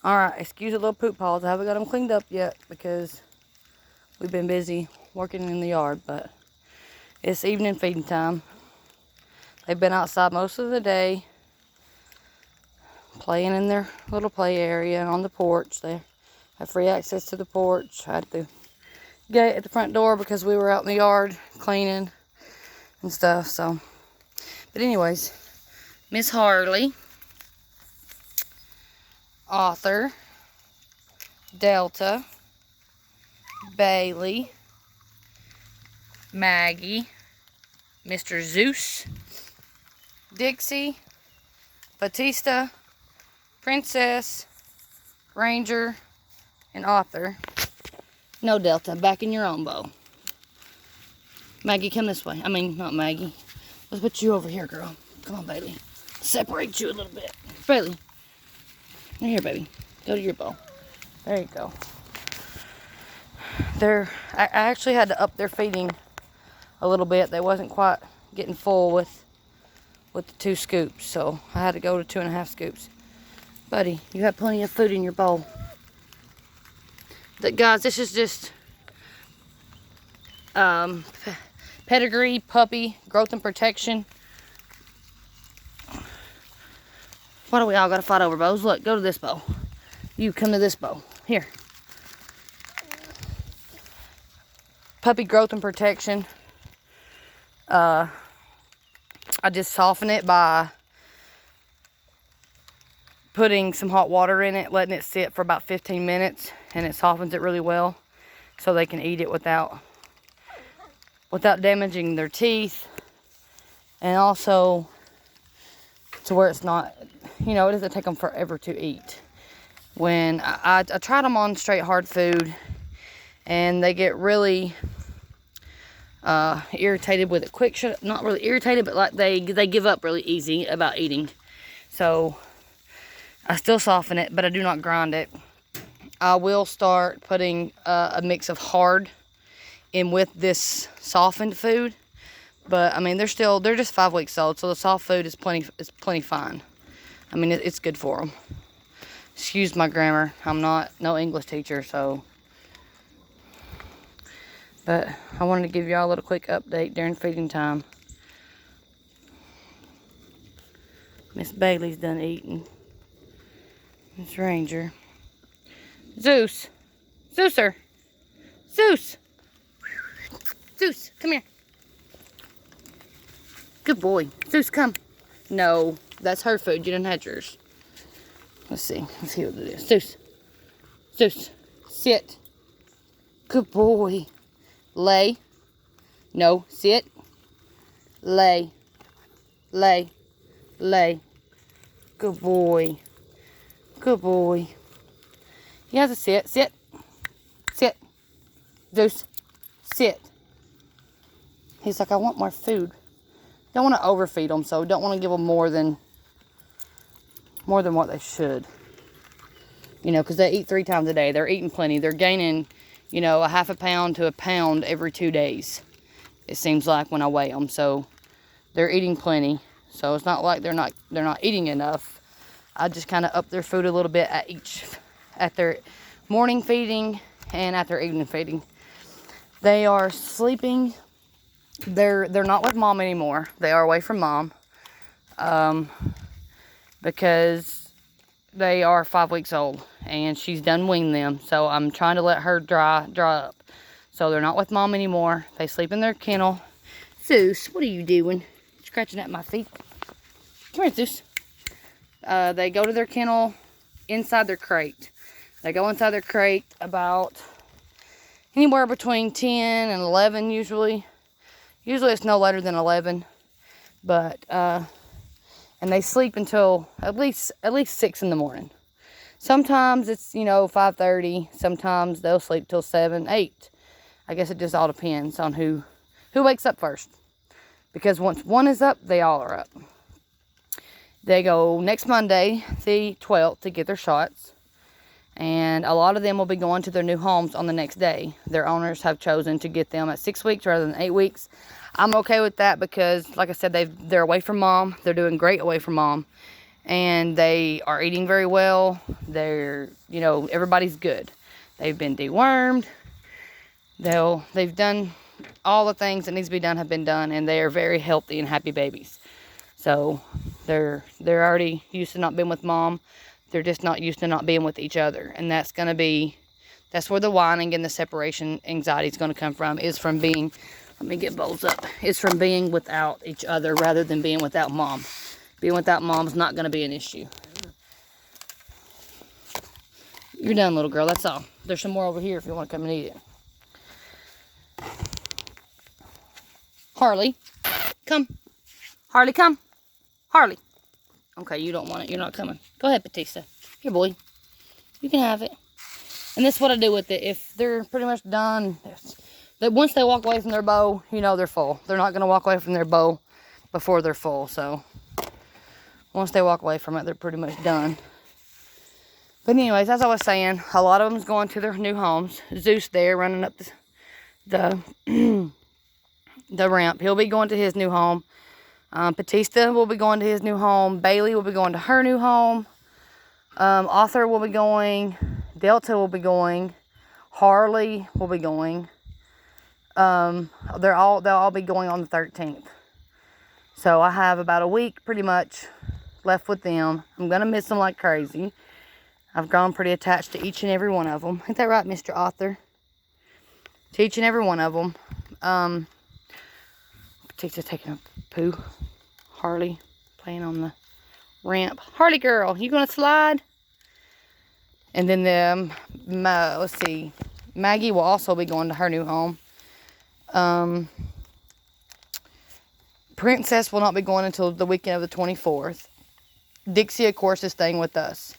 Alright, excuse the little poop paws. I haven't got them cleaned up yet because we've been busy working in the yard, but it's evening feeding time. They've been outside most of the day, playing in their little play area and on the porch. They have free access to the porch. I had the gate at the front door because we were out in the yard cleaning and stuff. So, but anyways, Miss Harley, Arthur, Delta, Bailey, Maggie, Mr. Zeus, Dixie, Batista, Princess, Ranger, and Arthur. No, Delta, back in your own bowl. Maggie, come this way. I mean, not Maggie. Let's put you over here, girl. Come on, Bailey. Separate you a little bit. Bailey. Right here, baby. Go to your bowl. There you go. I actually had to up their feeding a little bit. They wasn't quite getting full with the 2 scoops, so I had to go to 2.5 scoops. Buddy, you have plenty of food in your bowl. Guys, this is just pedigree, puppy, growth and protection. Why do we all gotta fight over bowls? Look, go to this bowl. You come to this bowl. Here. Puppy growth and protection. I just soften it by putting some hot water in it, letting it sit for about 15 minutes, and it softens it really well so they can eat it without damaging their teeth, and also to where it's not, it doesn't take them forever to eat. When I tried them on straight hard food, and they get really irritated with it quick. Not really irritated, but like they give up really easy about eating. So I still soften it, but I do not grind it. I will start putting a mix of hard in with this softened food, but I mean they're just 5 weeks old, so the soft food is plenty fine. I mean it's good for them. Excuse my grammar. I'm not no English teacher, so. But I wanted to give y'all a little quick update during feeding time. Miss Bailey's done eating. Miss Ranger. Zeus. Zeuser. Zeus. Zeus, come here. Good boy. Zeus, come. No, that's her food. You didn't have yours. Let's see. Let's see what it is. Zeus. Zeus. Sit. Good boy. Lay. No, sit. Lay. Lay. Lay. Good boy. Good boy. He has to sit. Sit. Sit. Zeus. Sit. He's like, I want more food. Don't want to overfeed them, so don't want to give them more than what they should. Because they eat 3 times a day. They're eating plenty. They're gaining, a half a pound to a pound every 2 days. It seems like when I weigh them. So they're eating plenty. So it's not like they're not eating enough. I just kind of up their food a little bit at their morning feeding and at their evening feeding. They are sleeping. They're not with mom anymore. They are away from mom. Because they are 5 weeks old and she's done weaned them. So I'm trying to let her dry up. So they're not with mom anymore. They sleep in their kennel. Zeus, what are you doing? Scratching at my feet. Come here, Zeus. They go to their kennel inside their crate. They go inside their crate about anywhere between 10 and 11 usually. Usually it's no later than 11. But, and they sleep until at least 6 in the morning. Sometimes it's, 5:30. Sometimes they'll sleep till 7, 8. I guess it just all depends on who wakes up first. Because once one is up, they all are up. They go next Monday, the 12th, to get their shots. And a lot of them will be going to their new homes on the next day. Their owners have chosen to get them at 6 weeks rather than 8 weeks. I'm okay with that because, like I said, they're away from mom. They're doing great away from mom. And they are eating very well. They're, you know, everybody's good. They've been dewormed. They've done all the things that needs to be done have been done, and they are very healthy and happy babies. So they're already used to not being with mom. They're just not used to not being with each other. And that's where the whining and the separation anxiety is going to come from, is from being, let me get bowls up, is from being without each other rather than being without mom. Being without mom is not going to be an issue. You're done, little girl, that's all. There's some more over here if you want to come and eat it. Harley, come. Harley, come. Harley. Okay, you don't want it. You're not coming. Go ahead, Batista. Here, boy. You can have it. And this is what I do with it. If they're pretty much done, that once they walk away from their bowl, you know they're full. They're not going to walk away from their bowl before they're full. So, once they walk away from it, they're pretty much done. But anyways, as I was saying, a lot of them's going to their new homes. Zeus there running up the the ramp. He'll be going to his new home. Batista will be going to his new home. Bailey will be going to her new home. Arthur will be going. Delta will be going. Harley will be going. They'll all be going on the 13th. So I have about a week pretty much left with them. I'm going to miss them like crazy. I've grown pretty attached to each and every one of them. Ain't that right, Mr. Arthur? To each and every one of them. Batista's taking a poo. Harley playing on the ramp. Harley girl, you gonna slide? And then let's see, Maggie will also be going to her new home. Princess will not be going until the weekend of the 24th. Dixie, of course, is staying with us.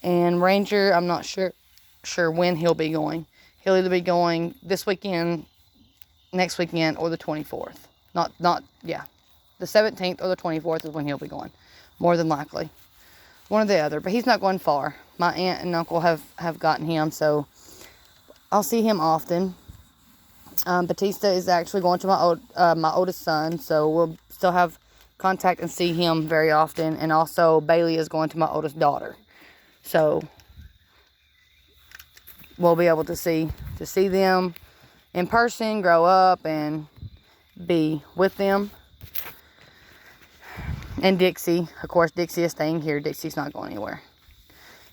And Ranger, I'm not sure when he'll be going. He'll either be going this weekend, next weekend, or the 24th. Yeah. The 17th or the 24th is when he'll be going. More than likely. One or the other. But he's not going far. My aunt and uncle have gotten him, so I'll see him often. Batista is actually going to my oldest son, so we'll still have contact and see him very often. And also Bailey is going to my oldest daughter. So we'll be able to see them in person, grow up, and be with them. And Dixie, of course, Dixie is staying here. Dixie's not going anywhere.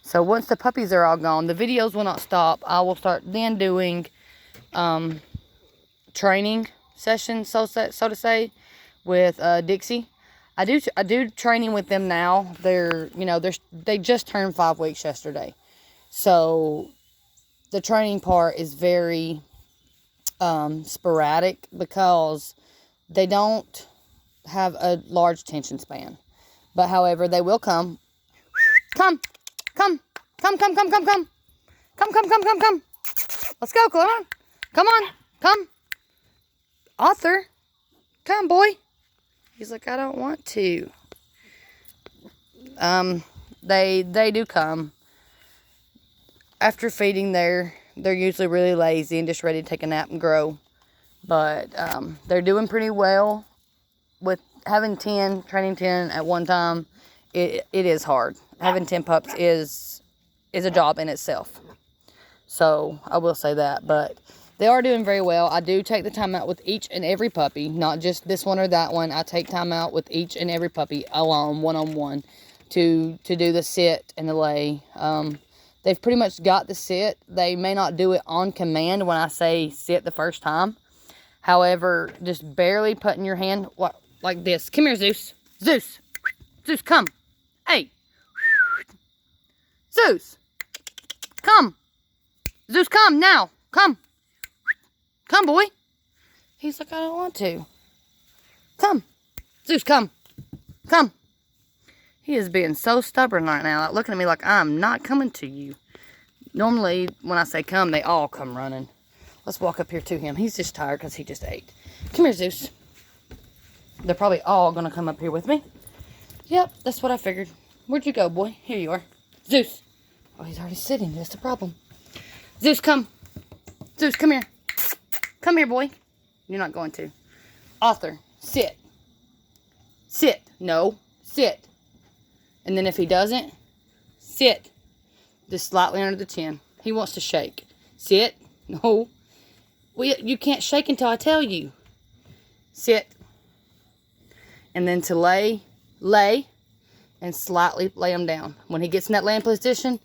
So once the puppies are all gone, the videos will not stop. I will start then doing training sessions, so to say, with Dixie. I do training with them now. They just turned 5 weeks yesterday. So the training part is very sporadic because they don't have a large attention span. But however, they will come. Come. Let's go, come on. Come. Arthur, come, boy. He's like, I don't want to. They do come. After feeding, they're usually really lazy and just ready to take a nap and grow. But they're doing pretty well. With having training 10 at one time, it is hard. Having 10 pups is a job in itself. So I will say that, but they are doing very well. I do take the time out with each and every puppy, not just this one or that one. I take time out with each and every puppy alone, one-on-one, to do the sit and the lay. They've pretty much got the sit. They may not do it on command when I say sit the first time. However, just barely putting your hand like this. Come here, Zeus. Zeus, come. Hey. Zeus, come. Zeus, come now. Come. Come, boy. He's like, I don't want to. Come. Zeus, come. Come. He is being so stubborn right now, like looking at me like I'm not coming to you. Normally, when I say come, they all come running. Let's walk up here to him. He's just tired because he just ate. Come here, Zeus. They're probably all going to come up here with me. Yep, that's what I figured. Where'd you go, boy? Here you are. Zeus. Oh, he's already sitting. That's the problem. Zeus, come. Zeus, come here. Come here, boy. You're not going to. Arthur, sit. Sit. No, sit. And then if he doesn't, sit. Just slightly under the chin. He wants to shake. Sit. No. You can't shake until I tell you. Sit. And then to lay, and slightly lay him down. When he gets in that laying position,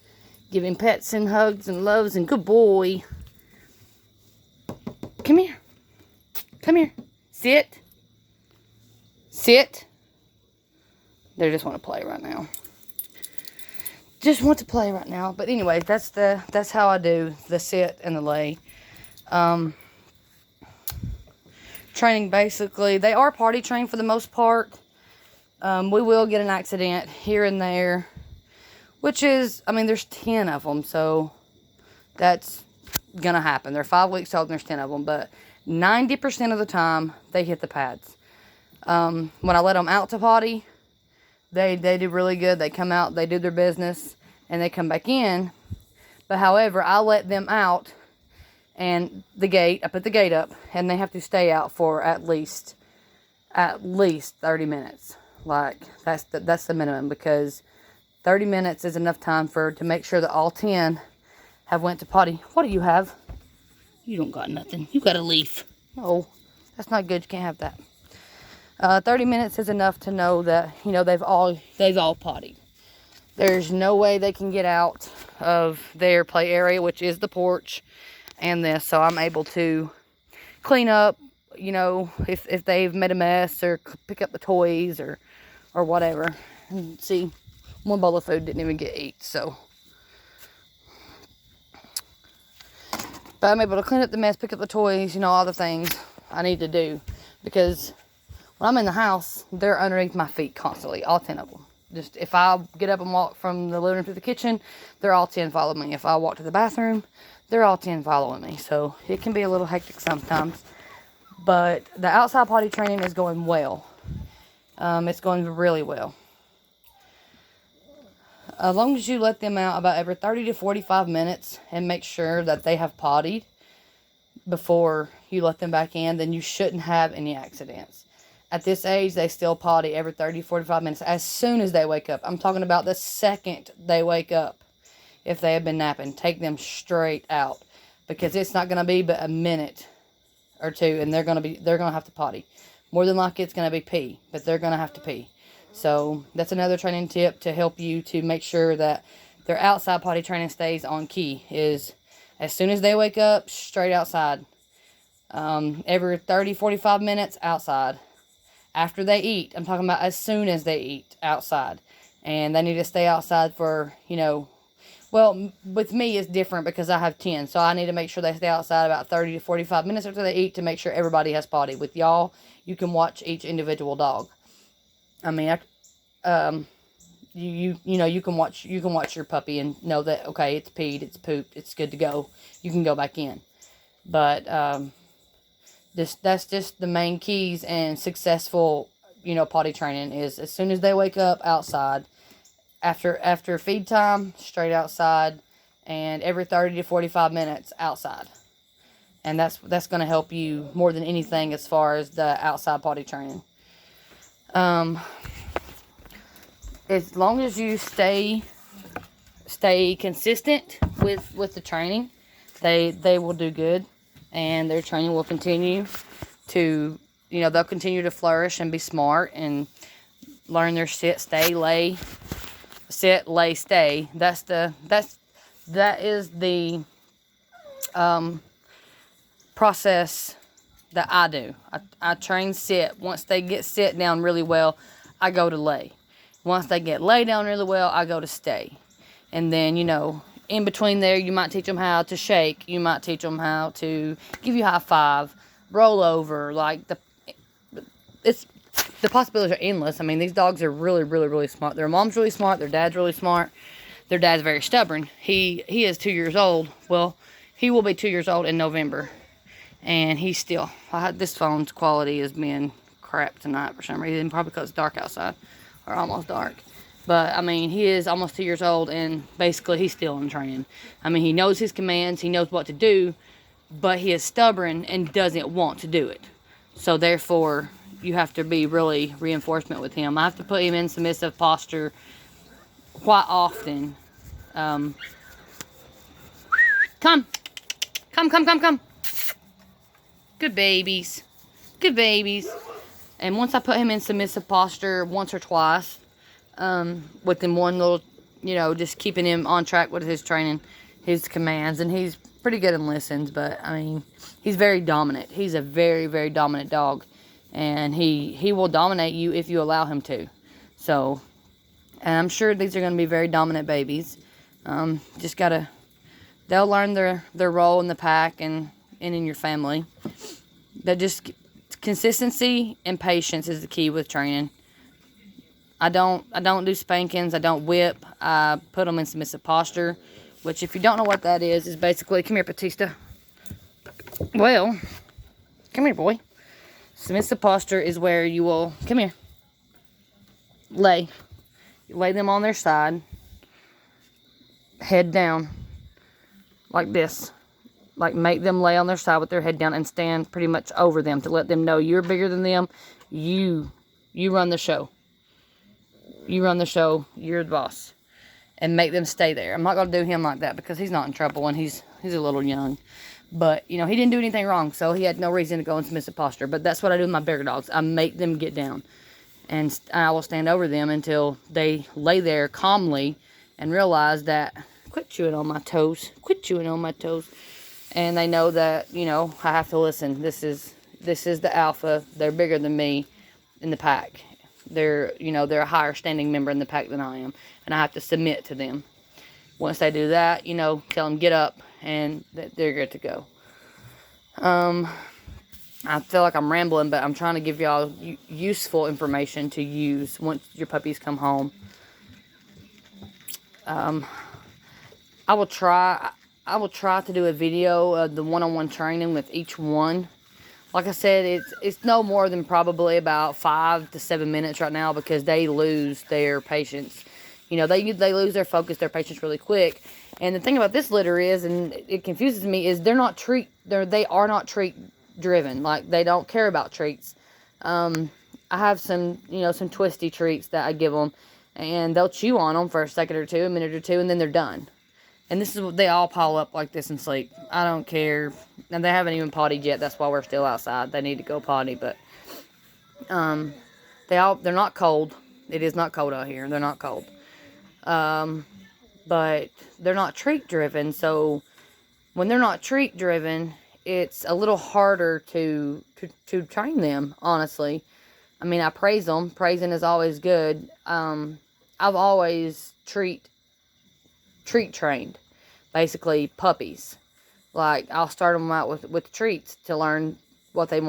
give him pets and hugs and loves and good boy. Come here. Come here. Sit. Sit. They just want to play right now. Just want to play right now. But anyway, that's how I do the sit and the lay. Training, basically, they are potty trained for the most part. We will get an accident here and there, which is, I mean, there's 10 of them, so that's gonna happen. They're 5 weeks old and there's 10 of them, but 90% of the time they hit the pads. When I let them out to potty, they do really good. They come out, they do their business, and they come back in. But however, I let them out and I put the gate up, and they have to stay out for at least 30 minutes. Like, that's the minimum, because 30 minutes is enough time to make sure that all 10 have went to potty. What do you have? You don't got nothing. You got a leaf. No, that's not good. You can't have that. 30 minutes is enough to know that, they've all pottied. There's no way they can get out of their play area, which is the porch and this. So I'm able to clean up, if they've made a mess, or pick up the toys or whatever. And see, one bowl of food didn't even get eaten, so. But I'm able to clean up the mess, pick up the toys, all the things I need to do. Because when I'm in the house, they're underneath my feet constantly, all 10 of them. Just if I get up and walk from the living room to the kitchen, they're all 10 following me. If I walk to the bathroom, they're all 10 following me. So it can be a little hectic sometimes. But the outside potty training is going well. It's going really well. As long as you let them out about every 30 to 45 minutes and make sure that they have pottied before you let them back in, then you shouldn't have any accidents. At this age, they still potty every 30 to 45 minutes as soon as they wake up. I'm talking about the second they wake up. If they have been napping, take them straight out, because it's not going to be but a minute or two, and they're going to have to potty. More than likely, it's going to be pee, but they're going to have to pee. So that's another training tip to help you to make sure that their outside potty training stays on key. Is as soon as they wake up, straight outside. Every 30, 45 minutes, outside. After they eat, I'm talking about as soon as they eat, outside. And they need to stay outside for, well, with me it's different because I have 10. So I need to make sure they stay outside about 30 to 45 minutes after they eat to make sure everybody has potty. With y'all, you can watch each individual dog. I mean, you can watch your puppy and know that, okay, it's peed, it's pooped, it's good to go. You can go back in. But that's just the main keys and successful, potty training is as soon as they wake up, outside. After feed time, straight outside, and every 30 to 45 minutes outside. And that's going to help you more than anything as far as the outside potty training. As long as you stay consistent with the training, they will do good, and their training will continue to, they'll continue to flourish and be smart and learn their sit, stay, lay, sit, lay, stay. That is the process that I do. I train sit. Once they get sit down really well, I go to lay. Once they get lay down really well, I go to stay. And then, in between there, you might teach them how to shake. You might teach them how to give you a high five, roll over. The possibilities are endless. I mean, these dogs are really, really, really smart. Their mom's really smart. Their dad's really smart. Their dad's very stubborn. He is 2 years old. Well, he will be 2 years old in November. And he's still, this phone's quality is being crap tonight for some reason. Probably because it's dark outside. Or almost dark. But, I mean, he is almost 2 years old, and basically he's still in training. I mean, he knows his commands. He knows what to do. But he is stubborn and doesn't want to do it. So, therefore, you have to be really reinforcement with him. I have to put him in submissive posture quite often. Come. Come, come, come, come. Good babies. Good babies. And once I put him in submissive posture once or twice, within one little, just keeping him on track with his training, his commands, and he's pretty good and listens, but, I mean, he's very dominant. He's a very, very dominant dog, and he will dominate you if you allow him to. So, and I'm sure these are going to be very dominant babies. Just gotta, they'll learn their role in the pack and in your family. That just, consistency and patience is the key with training. I don't do spankings. I don't whip. I put them in submissive posture, which, if you don't know what that is basically, come here, Batista. Well, come here, boy. Submissive posture is where you will, come here, lay. You lay them on their side, head down, like this. Like, make them lay on their side with their head down and stand pretty much over them to let them know you're bigger than them. You run the show. You run the show. You're the boss. And make them stay there. I'm not going to do him like that because he's not in trouble and he's a little young. But, he didn't do anything wrong, so he had no reason to go in submissive posture. But that's what I do with my bigger dogs. I make them get down. And I will stand over them until they lay there calmly and realize that, quit chewing on my toes. Quit chewing on my toes. And they know that, I have to listen. This is the alpha. They're bigger than me in the pack. They're a higher standing member in the pack than I am. And I have to submit to them. Once they do that, tell them get up and they're good to go. I feel like I'm rambling, but I'm trying to give y'all useful information to use once your puppies come home. I will try to do a video of the one-on-one training with each one. Like I said, it's no more than probably about 5 to 7 minutes right now because they lose their patience. They lose their focus, their patience really quick. And the thing about this litter is, and it confuses me, is they are not treat driven. Like, they don't care about treats. I have some twisty treats that I give them, and they'll chew on them for a minute or two, and then they're done. And this is what they all pile up like this and sleep. I don't care. And they haven't even pottied yet. That's why we're still outside. They need to go potty, but they're not cold. It is not cold out here. They're not cold. But they're not treat driven. So when they're not treat driven, it's a little harder to train them, honestly. I mean, I praise them. Praising is always good. I've always treat trained, basically puppies. Like, I'll start them out with treats to learn what I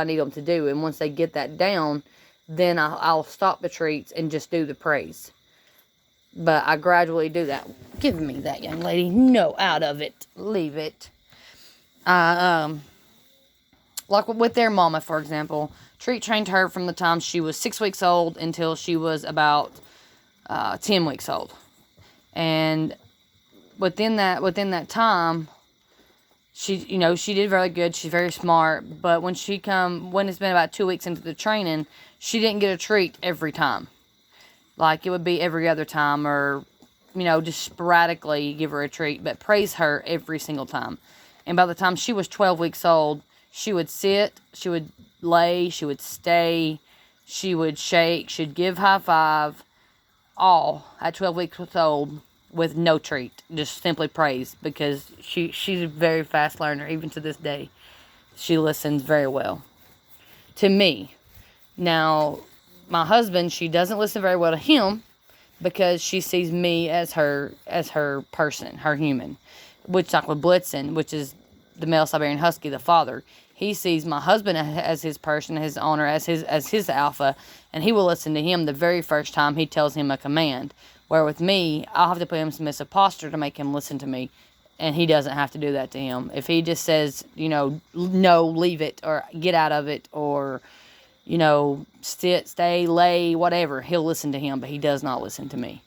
need them to do. And once they get that down, then I'll stop the treats and just do the praise. But I gradually do that. Give me that, young lady. No, out of it. Leave it. Like with their mama, for example, treat trained her from the time she was 6 weeks old until she was about 10 weeks old. And within that time, she did very good. She's very smart. But when it's been about 2 weeks into the training, she didn't get a treat every time. Like, it would be every other time, or, just sporadically give her a treat, but praise her every single time. And by the time she was 12 weeks old, she would sit, she would lay, she would stay, she would shake, she'd give high five, all at 12 weeks old with no treat, just simply praise, because she's a very fast learner, even to this day. She listens very well to me. Now, my husband, she doesn't listen very well to him because she sees me as her person, her human. Which, like with Blitzen, which is the male Siberian Husky, the father, he sees my husband as his person, his owner, as his alpha, and he will listen to him the very first time he tells him a command. Where with me, I'll have to put him in submissive posture to make him listen to me, and he doesn't have to do that to him. If he just says, no, leave it, or get out of it, or sit, stay, lay, whatever, he'll listen to him, but he does not listen to me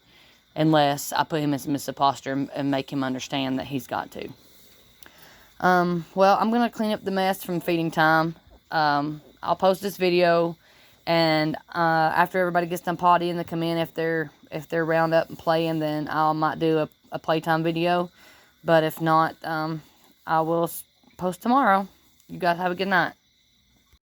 unless I put him in submissive posture and make him understand that he's got to. Well, I'm going to clean up the mess from feeding time. I'll post this video, and after everybody gets done potty and they come in, if they're if they're round up and playing, then I might do a playtime video. But if not, I will post tomorrow. You guys have a good night.